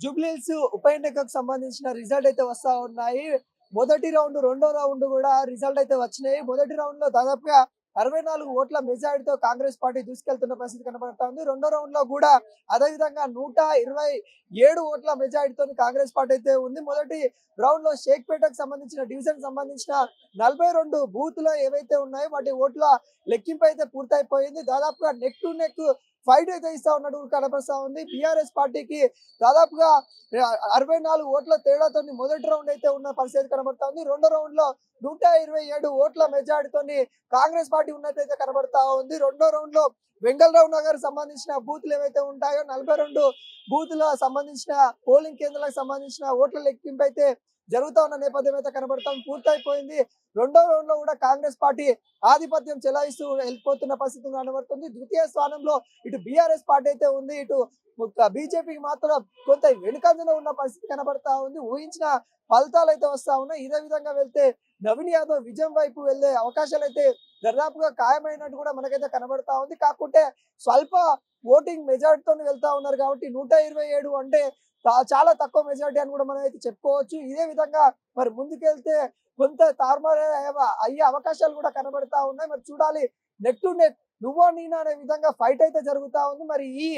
జూబ్లీహిల్స్ ఉప ఎన్నికకు సంబంధించిన రిజల్ట్ అయితే వస్తా ఉన్నాయి. మొదటి రౌండ్, రెండో రౌండ్ కూడా రిజల్ట్ అయితే వచ్చినాయి. మొదటి రౌండ్ లో దాదాపుగా 64 ఓట్ల మెజారిటీతో కాంగ్రెస్ పార్టీ దూసుకెళ్తున్న పరిస్థితి కనబడతా ఉంది. రెండో రౌండ్ లో కూడా అదే విధంగా 127 ఓట్ల మెజారిటీతో కాంగ్రెస్ పార్టీ అయితే ఉంది. మొదటి రౌండ్ లో షేక్పేటకు సంబంధించిన డివిజన్ సంబంధించిన 42 బూత్లు ఏవైతే ఉన్నాయో వాటి ఓట్ల లెక్కింపు అయితే పూర్తయిపోయింది. దాదాపుగా నెక్ టు నెక్ ఫైట్ అయితే ఇస్తా ఉన్నట్టు కనబడతా ఉంది. బీఆర్ఎస్ పార్టీకి దాదాపుగా 64 ఓట్ల తేడాతో మొదటి రౌండ్ అయితే ఉన్న పరిస్థితి కనబడతా ఉంది. రెండో రౌండ్ లో 127 ఓట్ల మెజారిటీతోని కాంగ్రెస్ పార్టీ ఉన్నట్టయితే కనబడతా ఉంది. రెండో రౌండ్ లో వెంగళరావు నగర్ సంబంధించిన బూత్లు ఏవైతే ఉంటాయో 42 బూత్ల సంబంధించిన పోలింగ్ కేంద్రాలకు సంబంధించిన ఓట్ల లెక్కింపు అయితే జరుగుతా ఉన్న నేపథ్యం అయితే కనబడతాం. పూర్తయిపోయింది. రెండో రౌండ్ లో కూడా కాంగ్రెస్ పార్టీ ఆధిపత్యం చెలాయిస్తూ వెళ్ళిపోతున్న పరిస్థితి కనబడుతుంది. ద్వితీయ స్థానంలో ఇటు బీఆర్ఎస్ పార్టీ అయితే ఉంది. ఇటు బీజేపీకి మాత్రం కొంత వెనుకంజలో ఉన్న పరిస్థితి కనబడతా ఉంది. ఊహించిన ఫలితాలు అయితే వస్తా ఉన్నాయి. ఇదే విధంగా వెళ్తే నవీన్ యాదవ్ విజయం వైపు వెళ్లే అవకాశాలు అయితే దాదాపుగా ఖాయమైనట్టు కూడా మనకైతే కనబడతా ఉంది. కాకుంటే స్వల్ప ఓటింగ్ మెజారిటీతో వెళ్తా ఉన్నారు కాబట్టి 127 అంటే చాలా తక్కువ మెజారిటీ అని కూడా మనం అయితే చెప్పుకోవచ్చు. ఇదే విధంగా మరి ముందుకెళ్తే కొంత తారుమారు అయ్యే అవకాశాలు కూడా కనబడతా ఉన్నాయి. మరి చూడాలి, నెక్ టు నెక్ నువ్వో నేనా అనే విధంగా ఫైట్ అయితే జరుగుతా ఉంది. మరి ఈ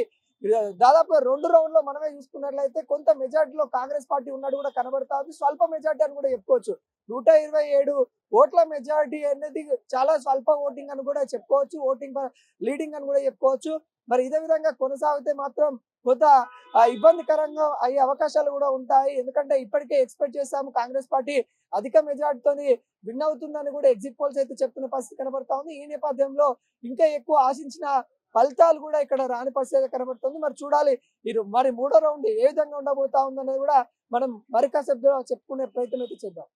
దాదాపుగా 2 రౌండ్ లో మనమే చూసుకున్నట్లయితే కొంత మెజారిటీలో కాంగ్రెస్ పార్టీ ఉన్నట్టు కూడా కనబడతా ఉంది. స్వల్ప మెజారిటీ అని కూడా చెప్పుకోవచ్చు. 127 ఓట్ల మెజారిటీ అనేది చాలా స్వల్ప ఓటింగ్ అని కూడా చెప్పుకోవచ్చు. ఓటింగ్ లీడింగ్ అని కూడా చెప్పుకోవచ్చు. మరి ఇదే విధంగా కొనసాగితే మాత్రం కొంత ఇబ్బందికరంగా అయ్యే అవకాశాలు కూడా ఉంటాయి. ఎందుకంటే ఇప్పటికే ఎక్స్పెక్ట్ చేశాము కాంగ్రెస్ పార్టీ అధిక మెజార్టీతోని విన్ అవుతుందని కూడా ఎగ్జిట్ పోల్స్ అయితే చెప్తున్న పరిస్థితి కనబడతా ఉంది. ఈ నేపథ్యంలో ఇంకా ఎక్కువ ఆశించిన ఫలితాలు కూడా ఇక్కడ రాని పరిస్థితి కనబడుతుంది. మరి చూడాలి, మరి మూడో రౌండ్ ఏ విధంగా ఉండబోతా ఉందనేది కూడా మనం మరి కాసేపు చెప్పుకునే ప్రయత్నం అయితే చేద్దాం.